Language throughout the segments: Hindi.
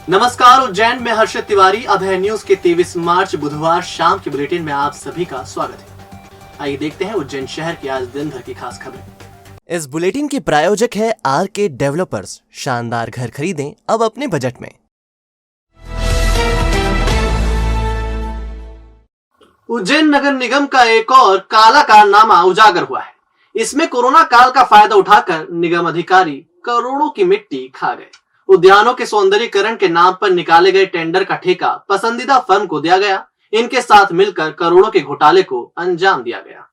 नमस्कार, उज्जैन में हर्षित तिवारी। अभय न्यूज के 23 मार्च बुधवार शाम के बुलेटिन में आप सभी का स्वागत है। आइए देखते हैं उज्जैन शहर की आज दिन भर की खास खबरें। इस बुलेटिन के प्रायोजक है आरके डेवलपर्स। शानदार घर खरीदें अब अपने बजट में। उज्जैन नगर निगम का एक और काला कारनामा उजागर हुआ है। इसमें कोरोना काल का फायदा उठाकर निगम अधिकारी करोड़ों की मिट्टी खा गए। उद्यानों के सौंदर्यीकरण के नाम पर निकाले गए टेंडर का ठेका पसंदीदा फर्म को दिया गया। इनके साथ मिलकर करोड़ों के घोटाले को अंजाम दिया गया।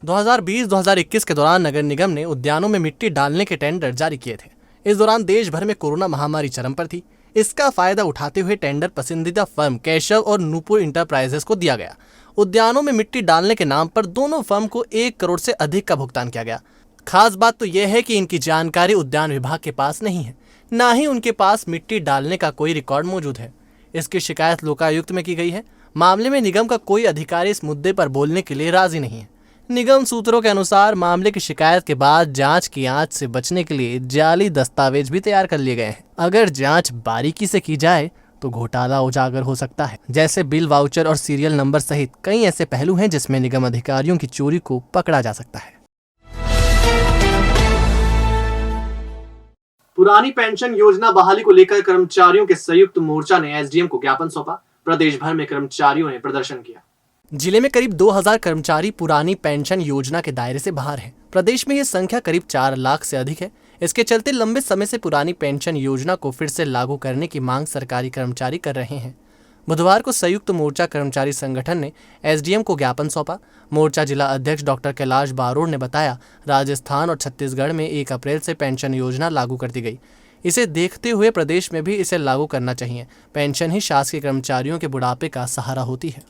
2020-2021 के दौरान नगर निगम ने उद्यानों में मिट्टी डालने के टेंडर जारी किए थे। इस दौरान देश भर में कोरोना महामारी चरम पर थी। इसका फायदा उठाते हुए टेंडर पसंदीदा फर्म केशव और नूपुर इंटरप्राइजेस को दिया गया। उद्यानों में मिट्टी डालने के नाम पर दोनों फर्म को 1 करोड़ से अधिक का भुगतान किया गया। खास बात तो यह है कि इनकी जानकारी उद्यान विभाग के पास नहीं है, ना ही उनके पास मिट्टी डालने का कोई रिकॉर्ड मौजूद है। इसकी शिकायत लोकायुक्त में की गई है। मामले में निगम का कोई अधिकारी इस मुद्दे पर बोलने के लिए राजी नहीं है। निगम सूत्रों के अनुसार मामले की शिकायत के बाद जांच की आंच से बचने के लिए जाली दस्तावेज भी तैयार कर लिए गए हैं। अगर जांच बारीकी से की जाए तो घोटाला उजागर हो सकता है। जैसे बिल, वाउचर और सीरियल नंबर सहित कई ऐसे पहलू हैं जिसमें निगम अधिकारियों की चोरी को पकड़ा जा सकता है। पुरानी पेंशन योजना बहाली को लेकर कर्मचारियों के संयुक्त मोर्चा ने एसडीएम को ज्ञापन सौंपा। प्रदेश भर में कर्मचारियों ने प्रदर्शन किया। जिले में करीब 2000 कर्मचारी पुरानी पेंशन योजना के दायरे से बाहर हैं। प्रदेश में ये संख्या करीब 4 लाख से अधिक है। इसके चलते लंबे समय से पुरानी पेंशन योजना को फिर से लागू करने की मांग सरकारी कर्मचारी कर रहे हैं। बुधवार को संयुक्त मोर्चा कर्मचारी संगठन ने एसडीएम को ज्ञापन सौंपा। मोर्चा जिला अध्यक्ष डॉक्टर कैलाश बारोड़ ने बताया, राजस्थान और छत्तीसगढ़ में 1 अप्रैल से पेंशन योजना लागू कर दी गई। इसे देखते हुए प्रदेश में भी इसे लागू करना चाहिए। पेंशन ही शासकीय कर्मचारियों के बुढ़ापे का सहारा होती है।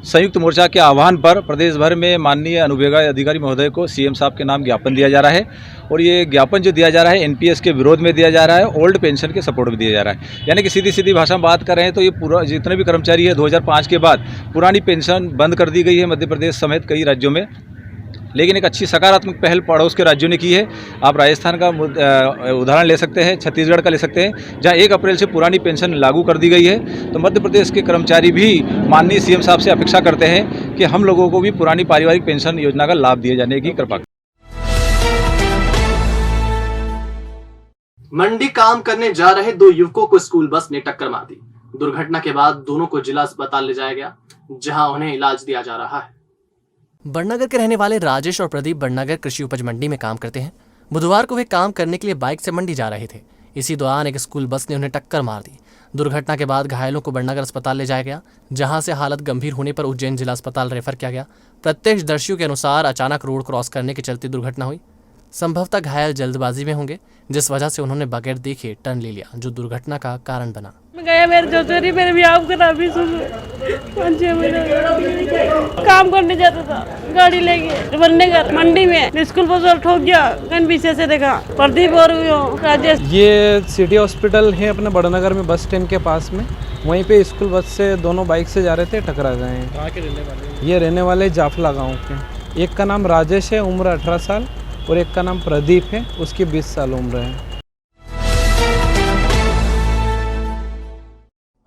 संयुक्त मोर्चा के आह्वान पर प्रदेश भर में माननीय अनुविभागीय अधिकारी महोदय को सीएम साहब के नाम ज्ञापन दिया जा रहा है। और ये ज्ञापन जो दिया जा रहा है एनपीएस के विरोध में दिया जा रहा है, ओल्ड पेंशन के सपोर्ट में दिया जा रहा है। यानी कि सीधी सीधी भाषा में बात कर रहे हैं तो ये पूरा जितने भी कर्मचारी है 2005 के बाद पुरानी पेंशन बंद कर दी गई है मध्य प्रदेश समेत कई राज्यों में। लेकिन एक अच्छी सकारात्मक पहल पड़ोस के राज्यों ने की है। आप राजस्थान का उदाहरण ले सकते हैं, छत्तीसगढ़ का ले सकते हैं, जहां 1 अप्रैल से पुरानी पेंशन लागू कर दी गई है। तो मध्य प्रदेश के कर्मचारी भी माननीय सीएम साहब से अपेक्षा करते हैं कि हम लोगों को भी पुरानी पारिवारिक पेंशन योजना का लाभ दिए जाने की कृपा। मंडी काम करने जा रहे 2 युवकों को स्कूल बस ने टक्कर मार दी। दुर्घटना के बाद दोनों को जिला अस्पताल ले जाया गया, जहां उन्हें इलाज दिया जा रहा है। बड़नगर के रहने वाले राजेश और प्रदीप बड़नगर कृषि उपज मंडी में काम करते हैं। बुधवार को वे काम करने के लिए बाइक से मंडी जा रहे थे। इसी दौरान एक स्कूल बस ने उन्हें टक्कर मार दी। दुर्घटना के बाद घायलों को बड़नगर अस्पताल ले जाया गया, जहां से हालत गंभीर होने पर उज्जैन जिला अस्पताल रेफर किया गया। प्रत्यक्षदर्शियों के अनुसार अचानक रोड क्रॉस करने के चलते दुर्घटना हुई। संभवतः घायल जल्दबाजी में होंगे, जिस वजह से उन्होंने बगैर देखे टर्न ले लिया, जो दुर्घटना का कारण बना। मैं गया मेरे चौधरी मेरे भी आप करा भी काम करने जाता था, गाड़ी लेके बड़नगर मंडी में स्कूल बस ठोक गया। कहीं पीछे से देखा प्रदीप और राजेश। ये सिटी हॉस्पिटल है अपने बड़नगर में बस स्टैंड के पास में, वहीं पे स्कूल बस से दोनों बाइक से जा रहे थे, टकरा गए हैं। कहाँ के रहने वाले? ये रहने वाले जाफला गाँव के। एक का नाम राजेश है, उम्र 18 साल, और एक का नाम प्रदीप है, उसकी 20 साल उम्र है।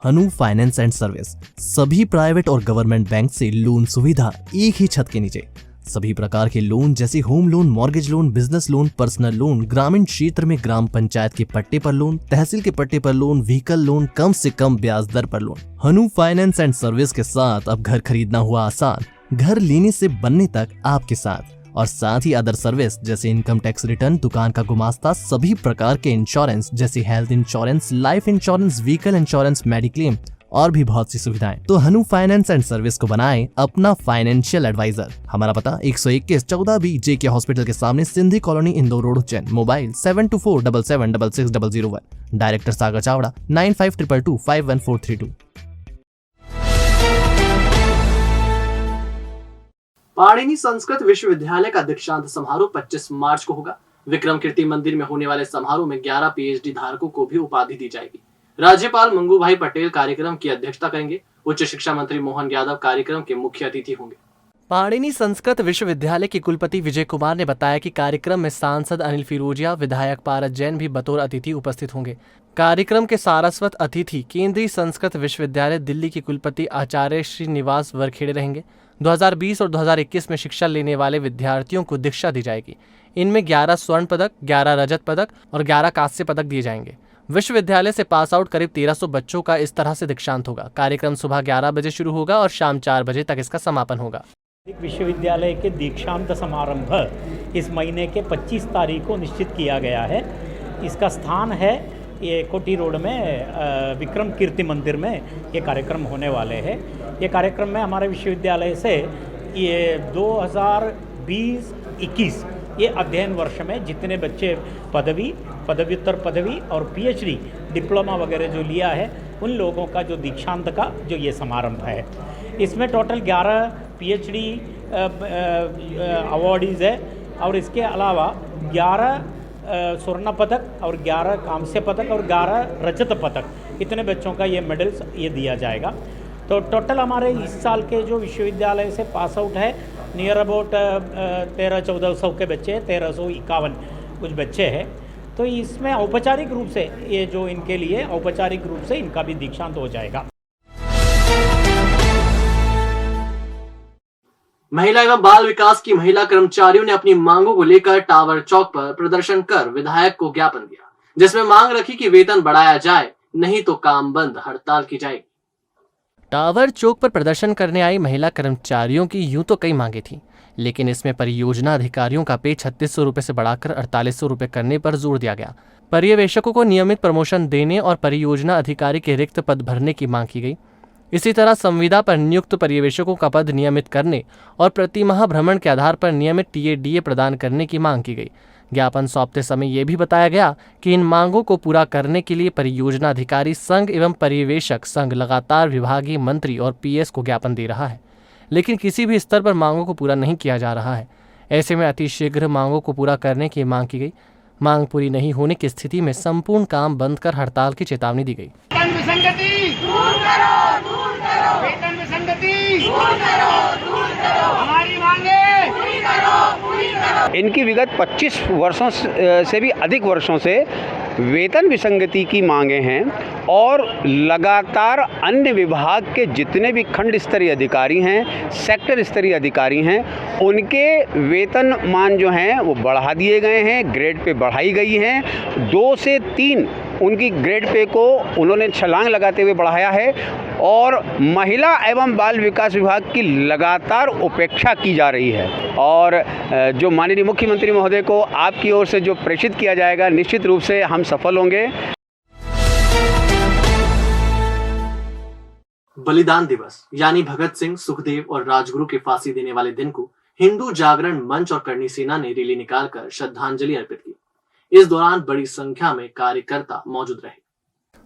हनु फाइनेंस एंड सर्विस, सभी प्राइवेट और गवर्नमेंट बैंक से लोन सुविधा एक ही छत के नीचे। सभी प्रकार के लोन जैसे home loan, mortgage loan, business loan, personal loan, ग्रामीण क्षेत्र में ग्राम पंचायत के पट्टे पर लोन, तहसील के पट्टे पर लोन, व्हीकल लोन, कम से कम ब्याज दर पर loan. Hanu finance and service के साथ अब घर खरीदना हुआ आसान, घर लेने से बनने तक आपके साथ। और साथ ही अदर सर्विस जैसे इनकम टैक्स रिटर्न, दुकान का गुमास्ता, सभी प्रकार के इंश्योरेंस जैसे health insurance, life insurance, vehicle insurance, mediclaim और भी बहुत सी सुविधाएं। तो हनु फाइनेंस एंड सर्विस को बनाएं अपना फाइनेंशियल एडवाइजर। हमारा पता 121 14B JK हॉस्पिटल के सामने, Sindhi colony, Indore road, Ujjain. Mobile 7247766001। Director Sagar Chavda 9522251432। Panini Sanskrit Vishwavidyalaya का दीक्षांत समारोह 25 मार्च को होगा। विक्रम कीर्ति मंदिर में होने वाले समारोह में 11 पीएचडी धारकों को भी उपाधि दी जाएगी। राज्यपाल मंगू भाई पटेल कार्यक्रम की अध्यक्षता करेंगे। उच्च शिक्षा मंत्री मोहन यादव कार्यक्रम के मुख्य अतिथि होंगे। पाणिनि संस्कृत विश्वविद्यालय के कुलपति विजय कुमार ने बताया कि कार्यक्रम में सांसद अनिल फिरोजिया, विधायक पारस जैन भी बतौर अतिथि उपस्थित होंगे। कार्यक्रम के सारस्वत अतिथि केंद्रीय संस्कृत विश्वविद्यालय दिल्ली के कुलपति आचार्य श्रीनिवास वरखेड़े रहेंगे। 2020 और 2021 में शिक्षा लेने वाले विद्यार्थियों को दीक्षा दी जाएगी। इनमें 11 स्वर्ण पदक, 11 रजत पदक और 11 कांस्य पदक दिए जाएंगे। विश्वविद्यालय से पास आउट करीब 1300 बच्चों का इस तरह से दीक्षांत होगा। कार्यक्रम सुबह 11 बजे शुरू होगा और शाम 4 बजे तक इसका समापन होगा। विश्वविद्यालय के दीक्षांत समारंभ इस महीने के 25 तारीख को निश्चित किया गया है। इसका स्थान है ये कोटी रोड में विक्रम कीर्ति मंदिर में ये कार्यक्रम होने वाले हैं। ये कार्यक्रम में हमारे विश्वविद्यालय से ये 2020-21 ये अध्ययन वर्ष में जितने बच्चे पदव्युत्तर पदवी और पीएचडी डिप्लोमा वगैरह जो लिया है उन लोगों का जो दीक्षांत का जो ये समारंभ है, इसमें टोटल 11 पीएचडी अवॉर्डीज़ है और इसके अलावा 11 स्वर्ण पदक और 11 कांस्य पदक और 11 रजत पदक, इतने बच्चों का ये मेडल्स ये दिया जाएगा। तो टोटल हमारे इस साल के जो विश्वविद्यालय से पास आउट है नियर अबाउट 1300-1400 के बच्चे, 1351 कुछ बच्चे हैं। तो इसमें औपचारिक रूप से ये जो इनके लिए औपचारिक रूप से इनका भी दीक्षांत हो जाएगा। महिला एवं बाल विकास की महिला कर्मचारियों ने अपनी मांगों को लेकर टावर चौक पर प्रदर्शन कर विधायक को ज्ञापन दिया, जिसमें मांग रखी कि वेतन बढ़ाया जाए, नहीं तो काम बंद, हड़ताल की जाएगी। टावर चौक पर प्रदर्शन करने आई महिला कर्मचारियों की यूं तो कई मांगे थी, लेकिन इसमें परियोजना अधिकारियों का पे 3600 रुपये से बढ़ाकर 4800 रुपये करने पर जोर दिया गया। पर्यवेक्षकों को नियमित प्रमोशन देने और परियोजना अधिकारी के रिक्त पद भरने की मांग की गई। इसी तरह संविदा पर नियुक्त पर्यवेक्षकों का पद नियमित करने और प्रतिमाह भ्रमण के आधार पर नियमित टीएडीए प्रदान करने की मांग की गई। ज्ञापन सौंपते समय यह भी बताया गया कि इन मांगों को पूरा करने के लिए परियोजना अधिकारी संघ एवं पर्यवेक्षक संघ लगातार विभागीय मंत्री और पीएस को ज्ञापन दे रहा है, लेकिन किसी भी स्तर पर मांगों को पूरा नहीं किया जा रहा है। ऐसे में अतिशीघ्र मांगों को पूरा करने की मांग की गई। मांग पूरी नहीं होने की स्थिति में संपूर्ण काम बंद कर हड़ताल की चेतावनी दी गई। वेतन विसंगति हमारी मांगे इनकी विगत 25 वर्षों से भी अधिक वर्षों से वेतन विसंगति की मांगे हैं और लगातार अन्य विभाग के जितने भी खंड स्तरीय अधिकारी हैं, सेक्टर स्तरीय अधिकारी हैं, उनके वेतन मान जो हैं वो बढ़ा दिए गए हैं, ग्रेड पे बढ़ाई गई हैं। 2 से 3 उनकी ग्रेड पे को उन्होंने छलांग लगाते हुए बढ़ाया है और महिला एवं बाल विकास विभाग की लगातार उपेक्षा की जा रही है। और जो माननीय मुख्यमंत्री महोदय को आपकी ओर से जो प्रेषित किया जाएगा, निश्चित रूप से हम सफल होंगे। बलिदान दिवस यानी भगत सिंह, सुखदेव और राजगुरु के फांसी देने वाले दिन को हिंदू जागरण मंच और करणी सेना ने रैली निकालकर श्रद्धांजलि अर्पित की। इस दौरान बड़ी संख्या में कार्यकर्ता मौजूद रहे।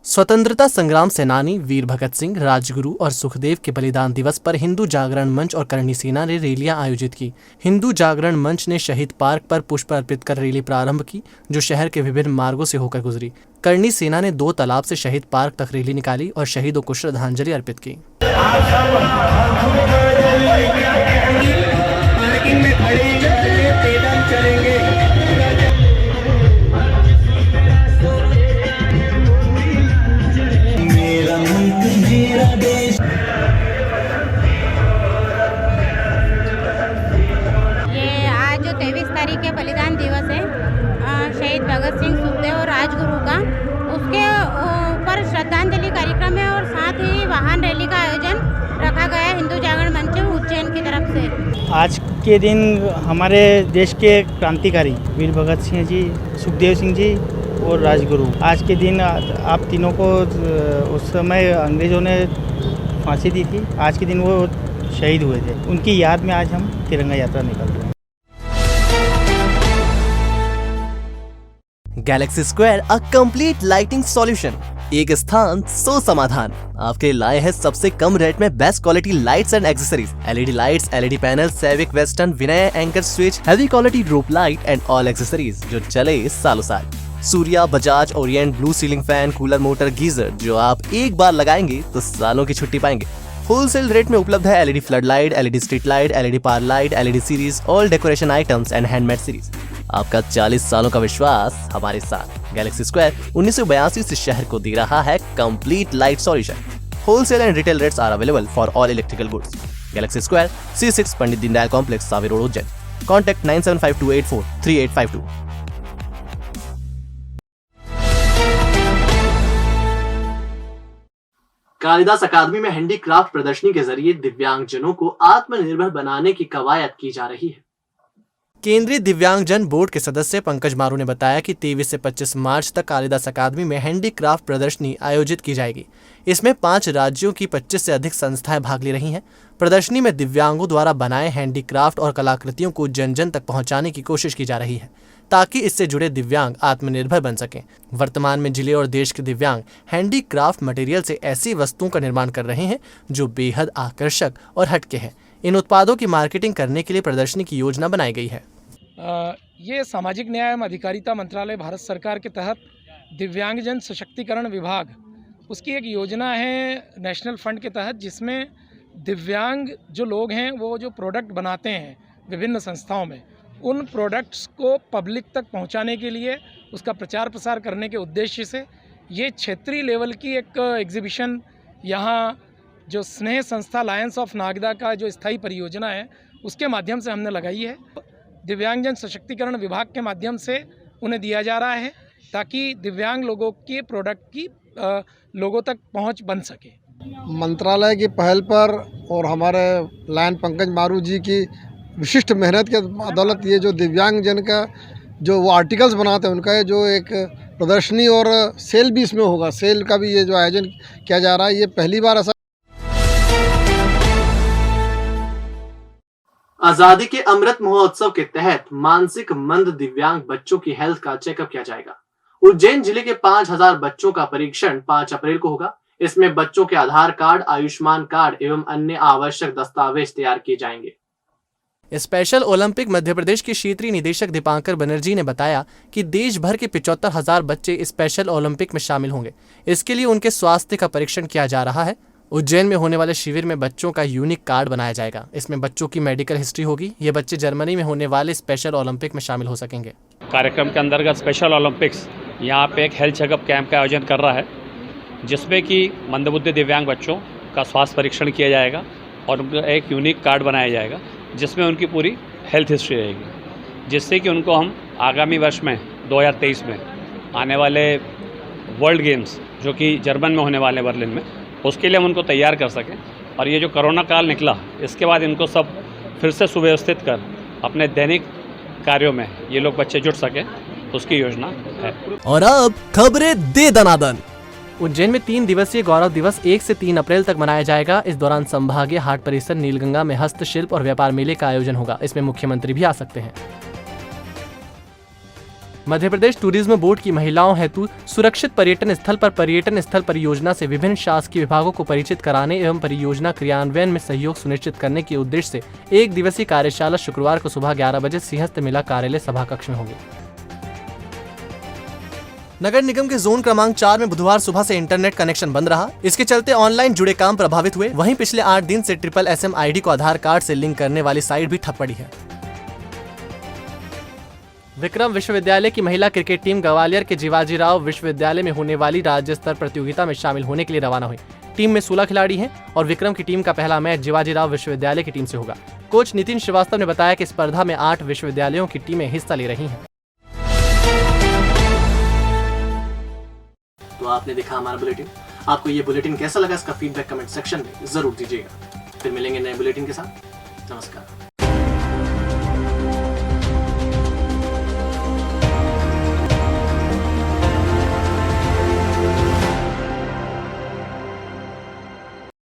स्वतंत्रता संग्राम सेनानी वीर भगत सिंह, राजगुरु और सुखदेव के बलिदान दिवस पर हिंदू जागरण मंच और करणी सेना ने रैलियां आयोजित की। हिंदू जागरण मंच ने शहीद पार्क पर पुष्प अर्पित कर रैली प्रारंभ की, जो शहर के विभिन्न मार्गों से होकर गुजरी। करणी सेना ने 2 तालाब से शहीद पार्क तक रैली निकाली और शहीदों को श्रद्धांजलि अर्पित की। बलिदान दिवस है शहीद भगत सिंह, सुखदेव और राजगुरु का, उसके ऊपर श्रद्धांजलि कार्यक्रम है और साथ ही वाहन रैली का आयोजन रखा गया है हिंदू जागरण मंच उज्जैन की तरफ से। आज के दिन हमारे देश के क्रांतिकारी वीर भगत सिंह जी, सुखदेव सिंह जी और राजगुरु, आज के दिन आप तीनों को उस समय अंग्रेज़ों ने फांसी दी थी, आज के दिन वो शहीद हुए थे। उनकी याद में आज हम तिरंगा यात्रा निकाल रहे हैं। Galaxy Square a complete lighting solution, एक स्थान सो समाधान आपके लाए हैं सबसे कम रेट में best quality lights and accessories, LED lights, LED panel, सैविक western, Vinay Anchor switch, heavy quality roof light and all accessories जो चले सालों साल। Surya, Bajaj, Orient, blue ceiling fan, cooler, motor, geyser जो आप एक बार लगाएंगे तो सालों की छुट्टी पाएंगे। होलसेल रेट में उपलब्ध है LED flood light, LED street light, LED power light, LED series, all decoration items and handmade series. आपका 40 सालों का विश्वास हमारे साथ। गैलेक्सी स्क्वायर 1982 से शहर को दे रहा है complete light solution. Wholesale and retail rates are available for all electrical goods. Galaxy Square C6 Pandit Deendayal complex, Savi road, Ujjain. Contact 9752843852। Kalidas Akademi में हैंडीक्राफ्ट प्रदर्शनी के जरिए दिव्यांगजनों को आत्मनिर्भर बनाने की कवायद की जा रही है। केंद्रीय दिव्यांगजन बोर्ड के सदस्य पंकज मारू ने बताया कि 23 से 25 मार्च तक कालिदास अकादमी में हैंडीक्राफ्ट प्रदर्शनी आयोजित की जाएगी। इसमें 5 राज्यों की 25 से अधिक संस्थाएं भाग ले रही हैं। प्रदर्शनी में दिव्यांगों द्वारा बनाए हैंडीक्राफ्ट और कलाकृतियों को जन जन तक पहुंचाने की कोशिश की जा रही है, ताकि इससे जुड़े दिव्यांग आत्मनिर्भर बन सकें। वर्तमान में जिले और देश के दिव्यांग हैंडीक्राफ्ट मटेरियल से ऐसी वस्तुओं का निर्माण कर रहे हैं जो बेहद आकर्षक और हटके हैं। इन उत्पादों की मार्केटिंग करने के लिए प्रदर्शनी की योजना बनाई गई है। ये सामाजिक न्याय एवं अधिकारिता मंत्रालय भारत सरकार के तहत दिव्यांगजन सशक्तिकरण विभाग, उसकी एक योजना है नेशनल फंड के तहत, जिसमें दिव्यांग जो लोग हैं वो जो प्रोडक्ट बनाते हैं विभिन्न संस्थाओं में, उन प्रोडक्ट्स को पब्लिक तक पहुंचाने के लिए, उसका प्रचार प्रसार करने के उद्देश्य से ये क्षेत्रीय लेवल की एक एग्जीबिशन यहाँ जो स्नेह संस्था लायंस ऑफ नागदा का जो स्थायी परियोजना है उसके माध्यम से हमने लगाई है। दिव्यांगजन सशक्तिकरण विभाग के माध्यम से उन्हें दिया जा रहा है ताकि दिव्यांग लोगों के प्रोडक्ट की लोगों तक पहुंच बन सके। मंत्रालय की पहल पर और हमारे लायन पंकज मारू जी की विशिष्ट मेहनत के बदौलत ये जो दिव्यांगजन का जो वो आर्टिकल्स बनाते हैं उनका जो एक प्रदर्शनी और सेल भी इसमें होगा, सेल का भी ये जो आयोजन किया जा रहा है, ये पहली बार ऐसा। आजादी के अमृत महोत्सव के तहत मानसिक मंद दिव्यांग बच्चों की हेल्थ का चेकअप किया जाएगा। उज्जैन जिले के 5000 बच्चों का परीक्षण 5 अप्रैल को होगा। इसमें बच्चों के आधार कार्ड, आयुष्मान कार्ड एवं अन्य आवश्यक दस्तावेज तैयार किए जाएंगे। स्पेशल ओलंपिक मध्य प्रदेश के क्षेत्रीय निदेशक दीपांकर बनर्जी ने बताया कि देश भर के 75,000 बच्चे स्पेशल ओलंपिक में शामिल होंगे। इसके लिए उनके स्वास्थ्य का परीक्षण किया जा रहा है। उज्जैन में होने वाले शिविर में बच्चों का यूनिक कार्ड बनाया जाएगा। इसमें बच्चों की मेडिकल हिस्ट्री होगी। ये बच्चे जर्मनी में होने वाले स्पेशल ओलंपिक में शामिल हो सकेंगे। कार्यक्रम के अंतर्गत स्पेशल ओलंपिक्स यहाँ पे एक हेल्थ चेकअप कैंप का आयोजन कर रहा है, जिसमें कि मंदबुद्धि दिव्यांग बच्चों का स्वास्थ्य परीक्षण किया जाएगा और उनका एक यूनिक कार्ड बनाया जाएगा जिसमें उनकी पूरी हेल्थ हिस्ट्री रहेगी, जिससे कि उनको हम आगामी वर्ष में 2023 में आने वाले वर्ल्ड गेम्स जो कि जर्मन में होने वाले बर्लिन में, उसके लिए हम उनको तैयार कर सकें। और ये जो कोरोना काल निकला, इसके बाद इनको सब फिर से सुव्यवस्थित कर अपने दैनिक कार्यों में ये लोग बच्चे जुट सकें, उसकी योजना है। और अब खबरें दे दनादन। उज्जैन में 3 दिवसीय गौरव दिवस 1 से 3 अप्रैल तक मनाया जाएगा। इस दौरान संभागीय हाट परिसर नीलगंगा में हस्तशिल्प और व्यापार मेले का आयोजन होगा। इसमें मुख्यमंत्री भी आ सकते हैं। मध्य प्रदेश टूरिज्म बोर्ड की महिलाओं हेतु सुरक्षित पर्यटन स्थल परियोजना से विभिन्न शासकीय विभागों को परिचित कराने एवं परियोजना क्रियान्वयन में सहयोग सुनिश्चित करने के उद्देश्य से 1 दिवसीय कार्यशाला शुक्रवार को सुबह 11 बजे सिंहस्थ मेला कार्यालय सभा कक्ष में होगी। नगर निगम के जोन क्रमांक 4 में बुधवार सुबह से इंटरनेट कनेक्शन बंद रहा। इसके चलते ऑनलाइन जुड़े काम प्रभावित हुए। वहीं पिछले 8 दिन से SSSM ID को आधार कार्ड से लिंक करने वाली साइट भी ठप पड़ी है। विक्रम विश्वविद्यालय की महिला क्रिकेट टीम ग्वालियर के जिवाजीराव विश्वविद्यालय में होने वाली राज्य स्तर प्रतियोगिता में शामिल होने के लिए रवाना हुई। टीम में 16 खिलाड़ी हैं और विक्रम की टीम का पहला मैच जिवाजीराव विश्वविद्यालय की टीम से होगा। कोच नितिन श्रीवास्तव ने बताया कि स्पर्धा में 8 विश्वविद्यालयों की टीमें हिस्सा ले रही हैं। तो आपने देखा हमारा बुलेटिन। आपको ये बुलेटिन कैसा लगा, इसका फीडबैक कमेंट सेक्शन में जरूर दीजिएगा। फिर मिलेंगे नए बुलेटिन के साथ। नमस्कार।